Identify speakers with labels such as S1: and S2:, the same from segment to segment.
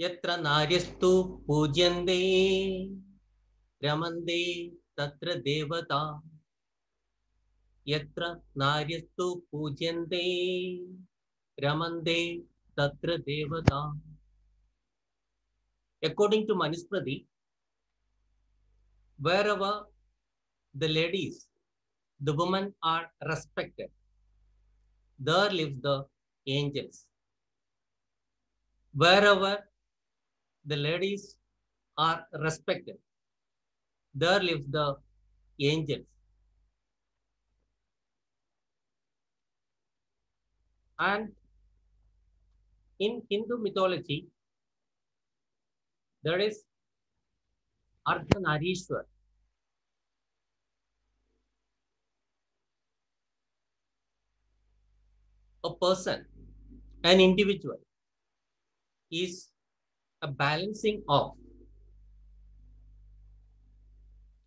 S1: यत्र नार्यस्तु पूज्यन्ते रमन्ते तत्र देवता यत्र नार्यस्तु पूज्यन्ते रमन्ते तत्र देवता. According to Manusmriti, wherever the ladies, the women are respected, there lives the angels. Wherever the ladies are respected, there lives the angels. And in Hindu mythology, there is Ardhanarishwar. A person, an individual, is a balancing of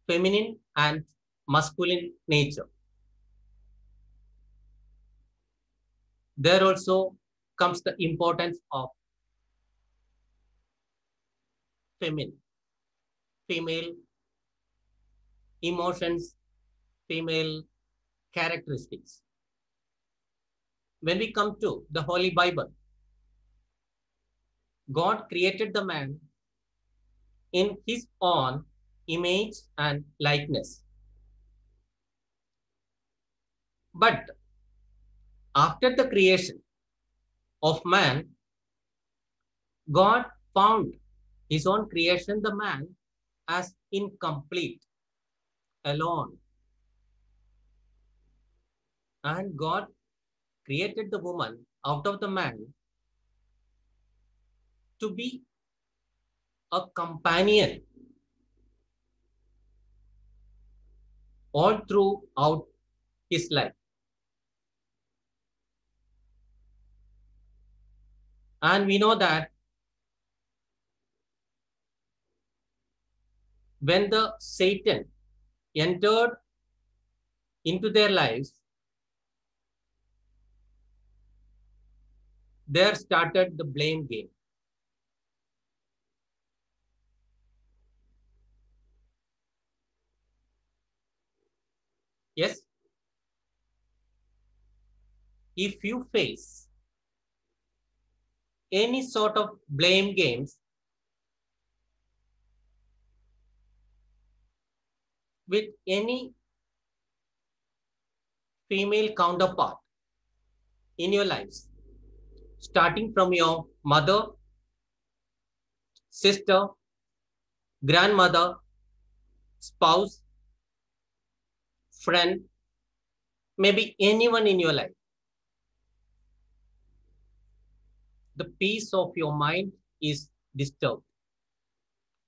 S1: feminine and masculine nature. There also comes the importance of feminine, female emotions, female characteristics. When we come to the Holy Bible, God created the man in his own image and likeness. But after the creation of man, God found his own creation, the man, as incomplete, alone. And God created the woman out of the man to be a companion all throughout his life. And we know that when the Satan entered into their lives, there started the blame game. Yes, if you face any sort of blame games with any female counterpart in your lives, starting from your mother, sister, grandmother, spouse, friend, maybe anyone in your life, the peace of your mind is disturbed.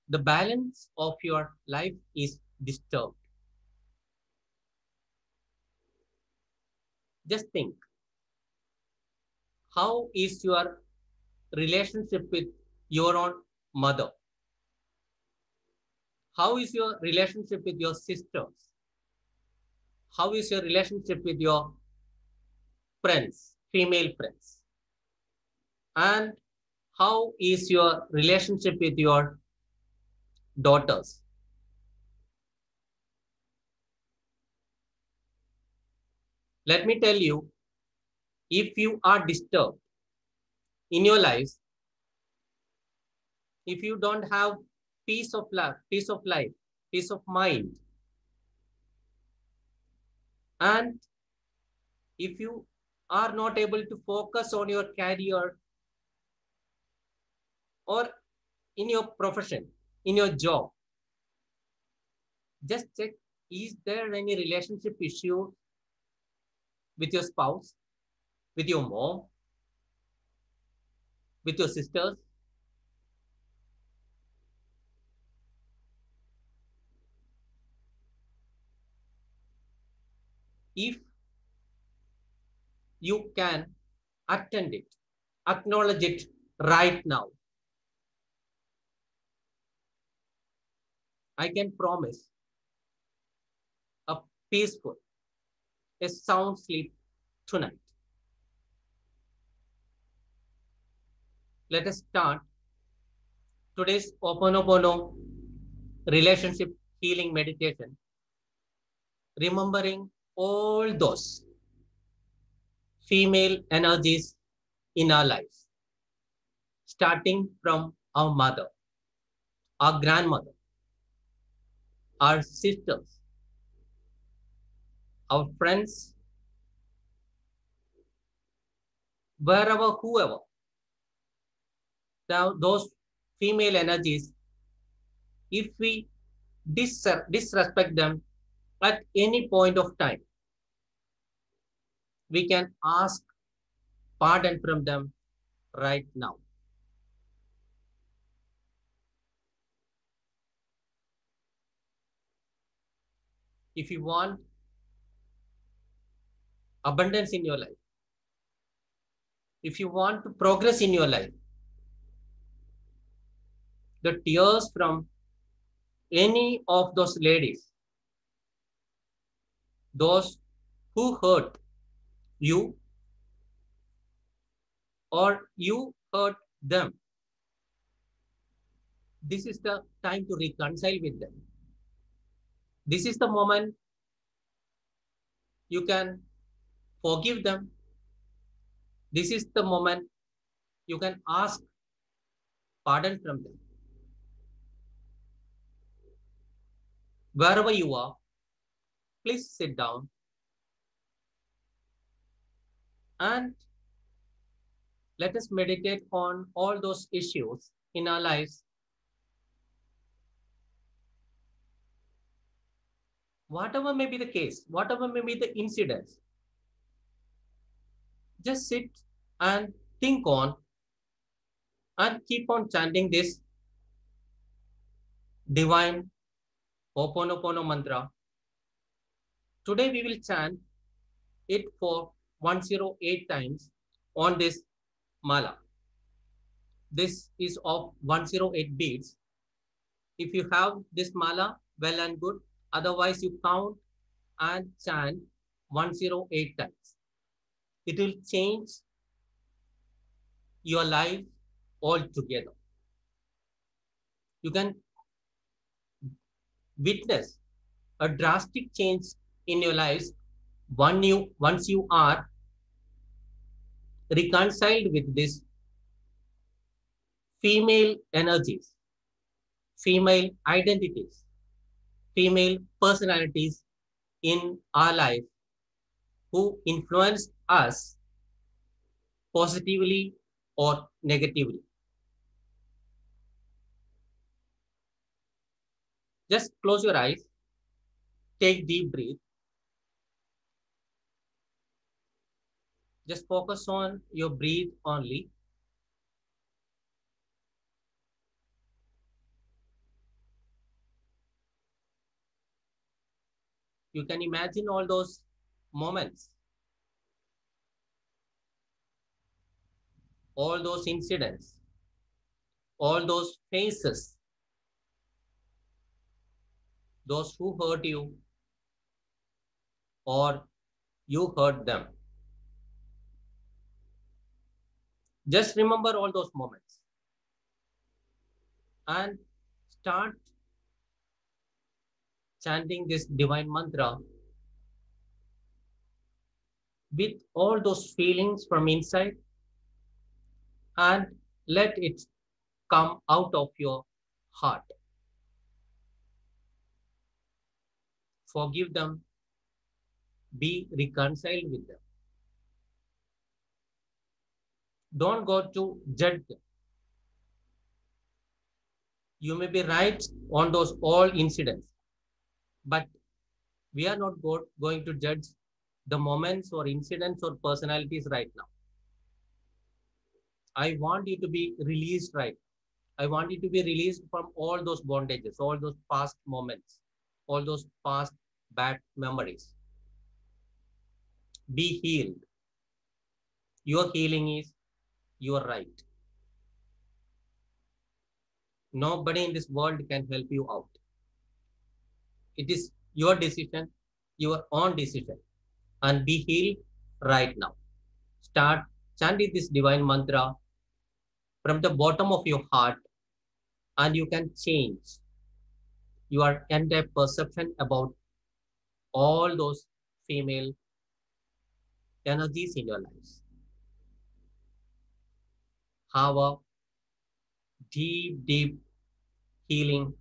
S1: The balance of your life is disturbed. Just think, how is your relationship with your own mother? How is your relationship with your sisters? How is your relationship with your friends, female friends? And how is your relationship with your daughters? Let me tell you, if you are disturbed in your lives, if you don't have peace of life, peace of mind, and if you are not able to focus on your career or in your profession, in your job, just check, is there any relationship issue with your spouse, with your mom, with your sisters? If you can attend it, acknowledge it right now, I can promise a peaceful, a sound sleep tonight. Let us start today's Ho'oponopono relationship healing meditation, remembering all those female energies in our lives, starting from our mother, our grandmother, our sisters, our friends, wherever, whoever, those female energies, if we disrespect them at any point of time, we can ask pardon from them right now. If you want abundance in your life, if you want to progress in your life, the tears from any of those ladies, those who hurt you or you hurt them, this is the time to reconcile with them. This is the moment you can forgive them. This is the moment you can ask pardon from them. Wherever you are, please sit down and let us meditate on all those issues in our lives. Whatever may be the case, whatever may be the incidents, just sit and think on and keep on chanting this divine Ho'oponopono mantra. Today we will chant it for 108 times on this mala. This is of 108 beads. If you have this mala, well and good. Otherwise, you count and chant 108 times. It will change your life altogether. You can witness a drastic change in your lives once you are reconciled with this female energies, female identities, female personalities in our life who influence us positively or negatively. Just close your eyes, take deep breath, just focus on your breath only. You can imagine all those moments, all those incidents, all those faces, those who hurt you or you hurt them. Just remember all those moments and start chanting this divine mantra with all those feelings from inside and let it come out of your heart. Forgive them, be reconciled with them. Don't go to judge them. You may be right on those all incidents, but we are not going to judge the moments or incidents or personalities right now. I want you to be released right. I want you to be released from all those bondages, all those past moments, all those past bad memories. Be healed. Your healing is your right. Nobody in this world can help you out. It is your decision, your own decision, and be healed right now. Start chanting this divine mantra from the bottom of your heart and you can change your entire perception about all those female energies in your lives. Have a deep, deep healing,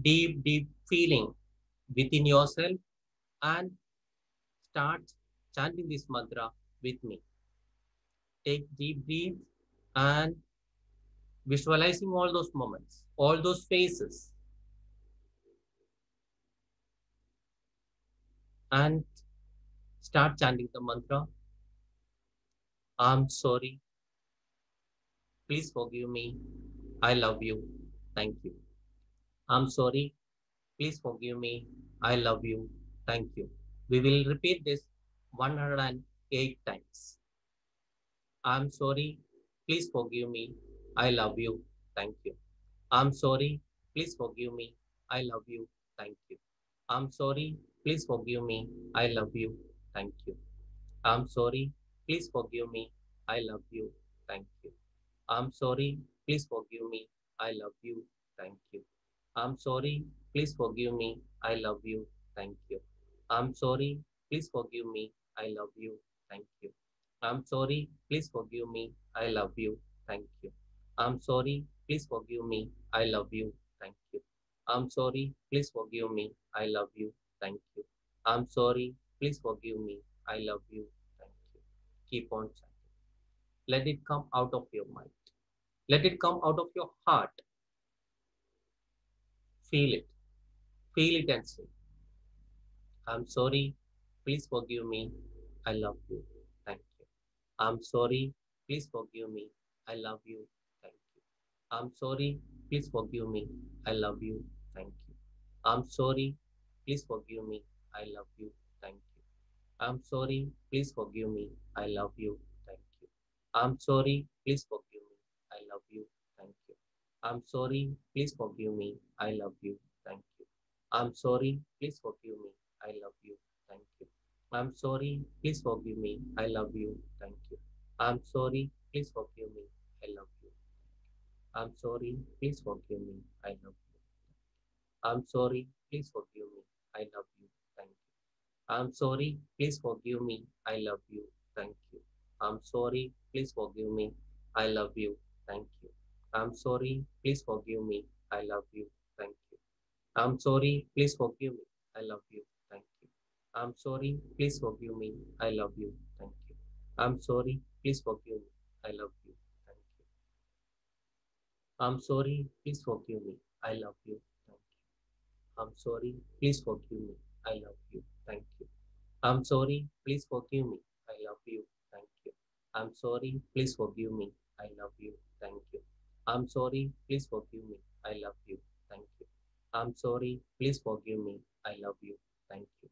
S1: deep, deep feeling within yourself and start chanting this mantra with me. Take deep breath and visualizing all those moments, all those faces, and start chanting the mantra. I'm sorry. Please forgive me. I love you. Thank you. I'm sorry. Please forgive me. I love you. Thank you. We will repeat this 108 times. I'm sorry. Please forgive me. I love you. Thank you. I'm sorry. Please forgive me. I love you. Thank you. I'm sorry. Please forgive me. I love you. Thank you. I'm sorry. Please forgive me. I love you. Thank you. I'm sorry. Please forgive me. I love you. Thank you. I'm sorry. Please forgive me. I love you. Thank you. I'm sorry. Please forgive me. I love you. Thank you. I'm sorry. Please forgive me. I love you. Thank you. I'm sorry. Please forgive me. I love you. Thank you. I'm sorry. Please forgive me. I love you. Thank you. I'm sorry. Please forgive me. I love you. Thank you. Keep on chanting. Let it come out of your mind. Let it come out of your heart. Feel it. Feel it and say, I'm sorry. Please forgive me. I love you. Thank you. I'm sorry. Please forgive me. I love you. Thank you. I'm sorry. Please forgive me. I love you. Thank you. I'm sorry. Please forgive me. I love you. Thank you. I'm sorry. Please forgive me. I love you. Thank you. I'm sorry. Please forgive me. I love you. Thank you. I'm sorry. Please forgive me. I love you. Thank you. I'm sorry. Please forgive me. I love you. Thank you. I'm sorry. Please forgive me. I love you. Thank you. I'm sorry. Please forgive me. I love you. I'm sorry. Please forgive me. I love you. I'm sorry. Please forgive me. I love you. Thank you. I'm sorry. Please forgive me. I love you. Thank you. I'm sorry. Please forgive me. I love you. Thank you. I'm sorry. Please forgive me. I love you. Thank you. I'm sorry. Please forgive me. I love you. Thank you. I'm sorry. Please forgive me. I love you. Thank you. I'm sorry. Please forgive me. I love you. Thank you. I'm sorry. Please forgive me. I love you. Thank you. I'm sorry. Please forgive me. I love you. Thank you. I'm sorry. Please forgive me. I love you. Thank you. I'm sorry. Please forgive me. I love you. Thank you. I'm sorry. Please forgive me. I love you. Thank you. I'm sorry. Please forgive me. I love you. Thank you.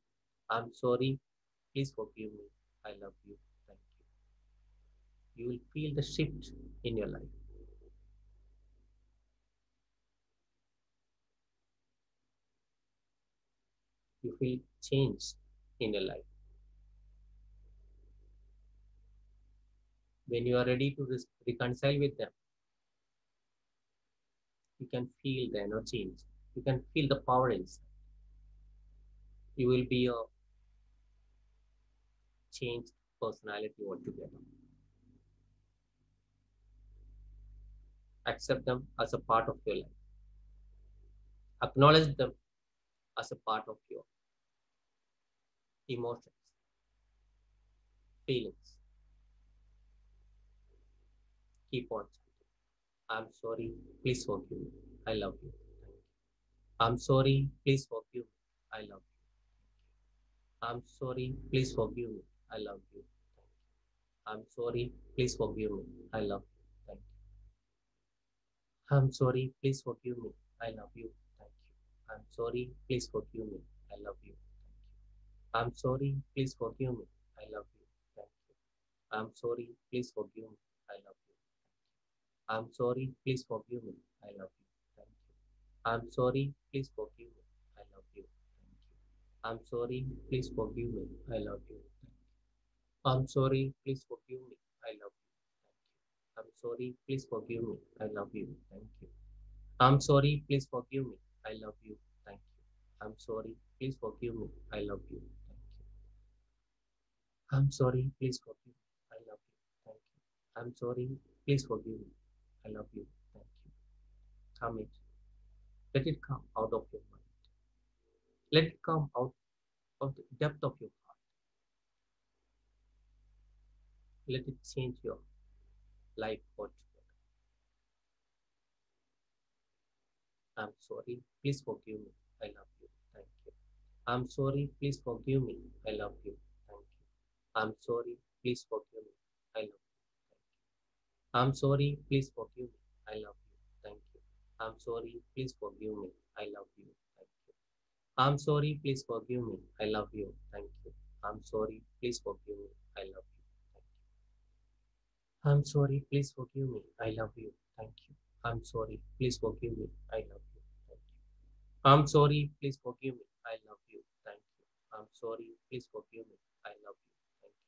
S1: I'm sorry. Please forgive me. I love you. Thank you. You will feel the shift in your life. You feel change in your life. When you are ready to reconcile with them, you can feel the energy. You can feel the power inside. You will be a changed personality altogether. Accept them as a part of your life. Acknowledge them as a part of your emotions, feelings. Keep on chanting. I'm sorry. Please forgive me. I love you. Thank you. I'm sorry. Please forgive me. I love you. I'm sorry. Please forgive me. I love you. Thank you. I'm sorry. Please forgive me. I love you. Thank you. I'm sorry. Please forgive me. I love you. Thank you. I'm sorry. Please forgive me. I love you. Thank you. I'm sorry. Please forgive me. I love you. Thank you. I'm sorry. Please forgive me. I love you. I'm sorry. Please forgive me. I love you. Thank you. I'm sorry. Please forgive me. I love you. Thank you. I'm sorry. Please forgive me. I love you. Thank you. I'm sorry. Please forgive me. I love you. Thank you. I'm sorry. Please forgive me. I love you. Thank you. I'm sorry, please forgive me. I love you. Thank you. I'm sorry, please forgive me. I love you. Thank you. I'm sorry, please forgive me. I love you. Thank you. I'm sorry, please forgive me. I love you. Thank you. Come it. Let it come out of your mind. Let it come out of the depth of your heart. Let it change your life altogether. I'm sorry, please forgive me. I love you. Thank you. I'm sorry, please forgive me. I love you. Thank you. I'm sorry, please forgive me. I love you. Thank you. I'm sorry, please forgive me. I love you. Thank you. I'm sorry, please forgive me. I love you. Thank you. I'm sorry, please forgive me. I love you. Thank you. I'm sorry, please forgive me. I love you. Thank you. I'm sorry, please forgive me. I love you. Thank you. I'm sorry, please forgive me. I love you. Thank you. I'm sorry, please forgive me. I love you. Thank you. I'm sorry, please forgive me. I love you. Thank you.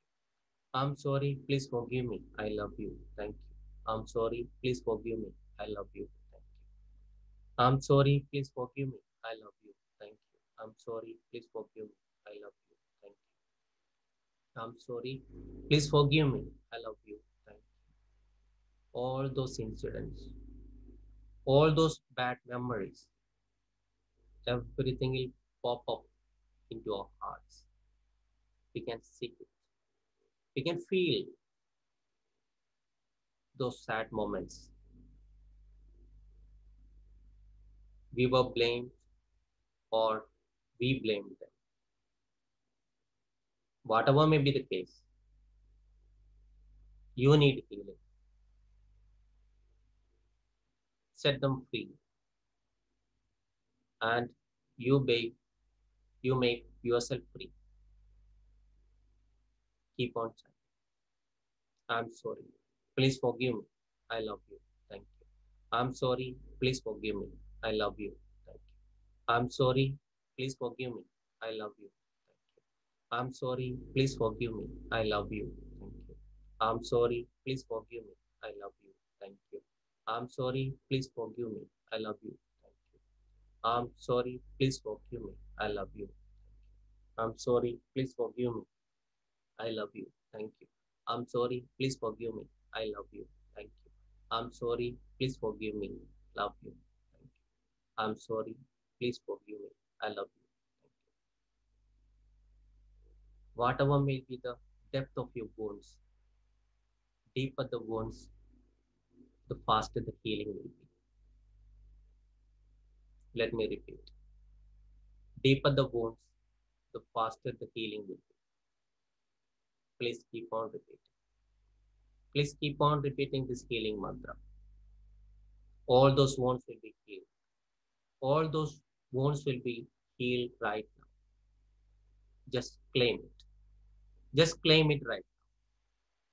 S1: I'm sorry, please forgive me. I love you. Thank you. I'm sorry, please forgive me. I love you. Thank you. I'm sorry, please forgive me. I love you. Thank you. I'm sorry, please forgive me. I love you. Thank you. I'm sorry, please forgive me. I love you. Thank you. All those incidents, all those bad memories, everything will pop up into our hearts. We can see it. We can feel those sad moments. We were blamed or we blamed them. Whatever may be the case, you need healing. Set them free and you make yourself free. Keep on chanting. I'm sorry. Please forgive me. I love you. Thank you. I'm sorry. Please forgive me. I love you. Thank you. I'm sorry. Please forgive me. I love you. Thank you. I'm sorry. Please forgive me. I love you. Thank you. I'm sorry. Please forgive me. I love you. Thank you. I'm sorry. Please forgive me. I love you. Thank you. I'm sorry. Please forgive me. I love you. I'm sorry. Please forgive me. I love you. Thank you. I'm sorry. Please forgive me. I love you. Thank you. I'm sorry. Please forgive me. Love you. Thank you. I'm sorry. Please forgive me. I love you. Thank you. Whatever may be the depth of your wounds, deeper the wounds, the faster the healing will be. Let me repeat. Deeper the wounds, the faster the healing will be. Please keep on repeating. Please keep on repeating this healing mantra. All those wounds will be healed. All those wounds will be healed right now. Just claim it. Just claim it right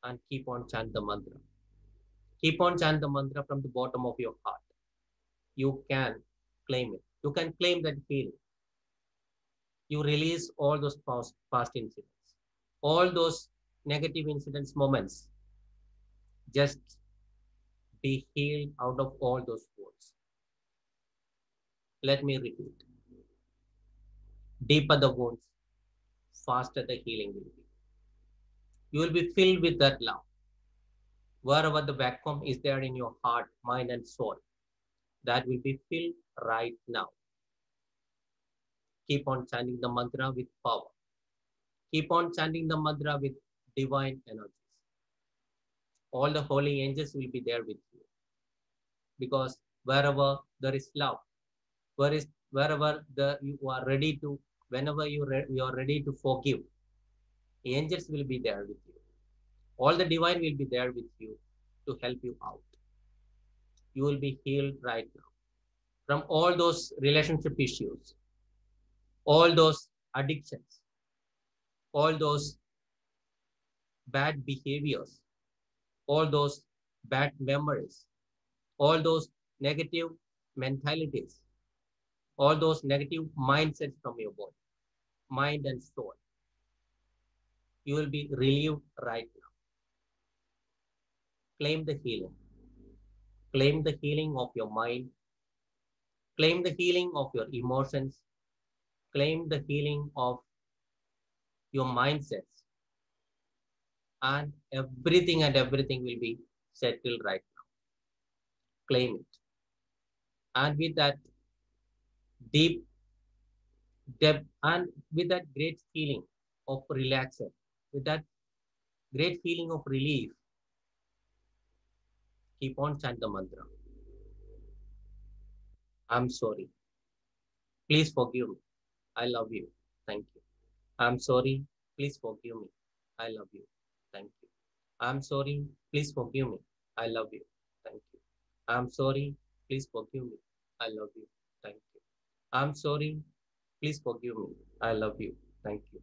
S1: now and keep on chant the mantra. Keep on chant the mantra from the bottom of your heart. You can claim it. You can claim that healing. You release all those past incidents, all those negative incidents, moments. Just be healed out of all those wounds. Let me repeat. Deeper the wounds, faster the healing will be. You will be filled with that love. Wherever the vacuum is there in your heart, mind, and soul, that will be filled right now. Keep on chanting the mantra with power. Keep on chanting the mantra with divine energies. All the holy angels will be there with you. Because wherever there is love, wherever you are ready to, whenever you are ready to forgive, the angels will be there with you. All the divine will be there with you to help you out. You will be healed right now from all those relationship issues, all those addictions, all those bad behaviors, all those bad memories, all those negative mentalities, all those negative mindsets from your body, mind and soul. You will be relieved right now. Claim the healing. Claim the healing of your mind, Claim the healing of your emotions. Claim the healing of your mindsets. And everything will be settled right now. Claim it. And with that deep depth and with that great feeling of relaxation, with that great feeling of relief, keep on chant the mantra. I'm sorry. Please forgive me. I love you. Thank you. I'm sorry. Please forgive me. I love you. Thank you. I'm sorry. Please forgive me. I love you. Thank you. I'm sorry. Please forgive me. I love you. Thank you. I'm sorry. Please forgive me. I love you. Thank you.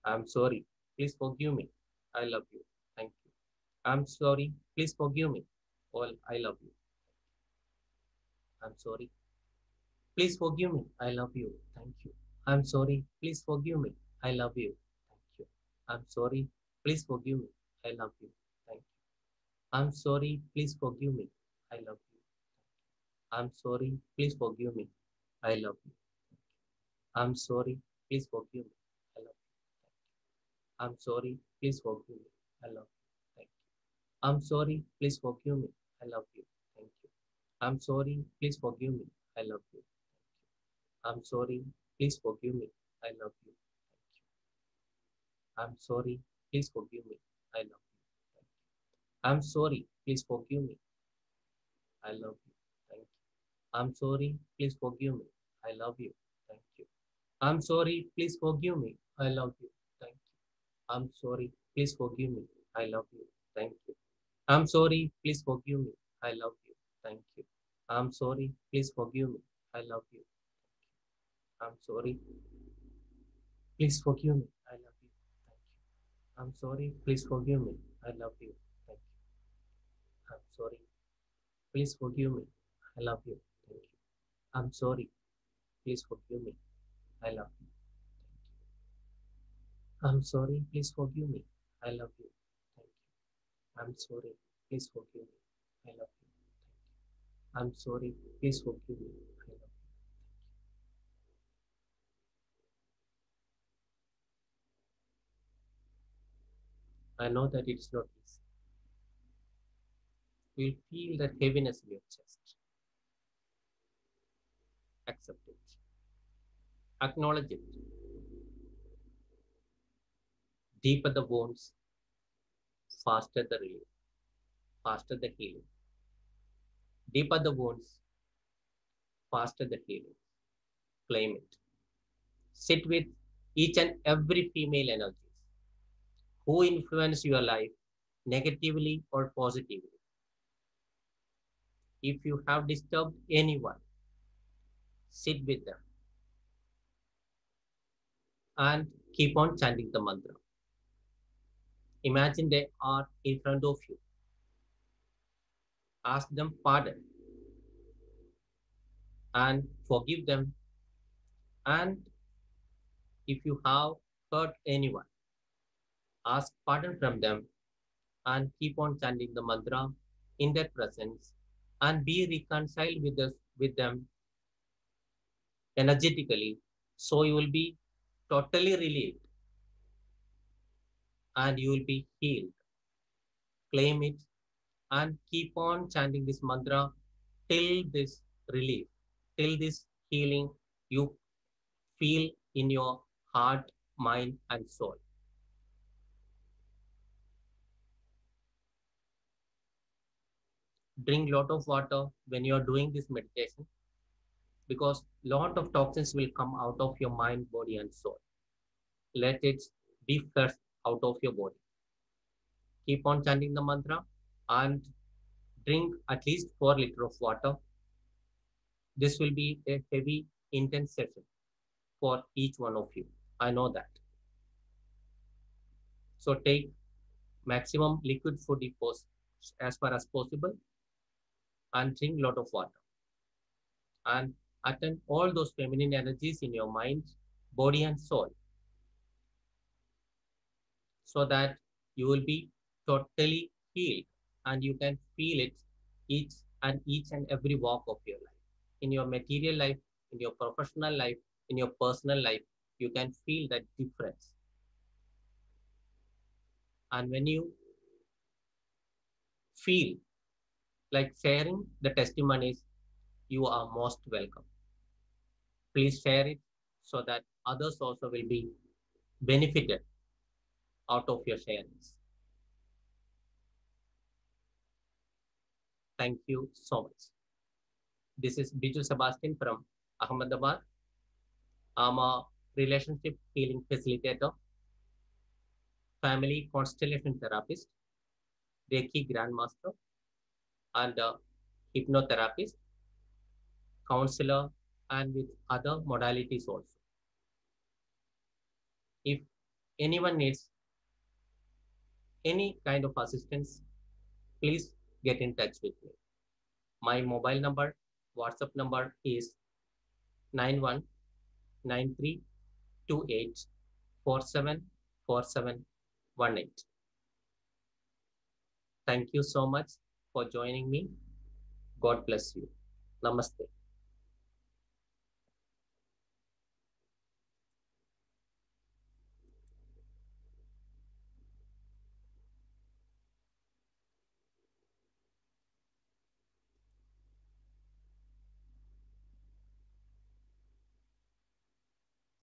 S1: I'm sorry. Please forgive me. I love you. Thank you. I'm sorry. Please forgive me. Well, I love you. I'm sorry. Please forgive me. I love you. Thank you. I'm sorry. Please forgive me. I love you. Thank you. I'm sorry. Please forgive me. I love you. Thank you. I'm sorry. Please forgive me. I love you. I'm sorry. Please forgive me. I love you. I'm sorry. Please forgive me. I love you. I'm sorry. Please forgive me. I love you. Thank you. I'm sorry. Please forgive me. I love you. Thank you. I'm sorry. Please forgive me. I love you. I'm sorry. Please forgive me. I love you. Thank you. I'm sorry. Please forgive me. I love you. Thank you. I'm sorry. Please forgive me. I love you. Thank you. I'm sorry. Please forgive me. I love you. Thank you. I'm sorry. Please forgive me. I love you. Thank you. I'm sorry. Please forgive me. I love you. Thank you. I'm sorry. Please forgive me. I love you. Thank you. I'm sorry. Please forgive me. I love you. I'm sorry. Please forgive me. I love you. Thank you. I'm sorry. Please forgive me. I love you. Thank you. I'm sorry. Please forgive me. I love you. Thank you. I'm sorry. Please forgive me. I love you. I'm sorry. Please forgive me. I love you. Thank you. I'm sorry. Please forgive me. I love you. I'm sorry. Please forgive me. I love you. I know that it's not easy. You'll feel that heaviness in your chest. Accept it. Acknowledge it. Deeper the wounds, faster the relief, faster the healing. Deeper the wounds, faster the healing. Claim it. Sit with each and every female energies who influence your life negatively or positively. If you have disturbed anyone, sit with them and keep on chanting the mantra. Imagine they are in front of you. Ask them pardon and forgive them. And if you have hurt anyone, ask pardon from them and keep on chanting the mantra in their presence and be reconciled with them energetically. So you will be totally relieved and you will be healed. Claim it and keep on chanting this mantra till this relief, till this healing you feel in your heart, mind, and soul. Drink lot of water when you are doing this meditation because lot of toxins will come out of your mind, body, and soul. Let it be flushed out of your body. Keep on chanting the mantra and drink at least 4 liters of water. This will be a heavy, intense session for each one of you. I know that. So take maximum liquid food as far as possible and drink a lot of water. And attend all those feminine energies in your mind, body, and soul so that you will be totally healed and you can feel it each and every walk of your life. in your material life, in your professional life, in your personal life, you can feel that difference. And when you feel like sharing the testimonies, you are most welcome. Please share it so that others also will be benefited out of your sharings. Thank you so much. This is Biju Sebastian from Ahmedabad. I'm a relationship healing facilitator, family constellation therapist, Reiki grandmaster, and a hypnotherapist, counselor, and with other modalities also. If anyone needs any kind of assistance, please get in touch with me. My mobile number, WhatsApp number is 919328474718. Thank you so much for joining me. God bless you. Namaste.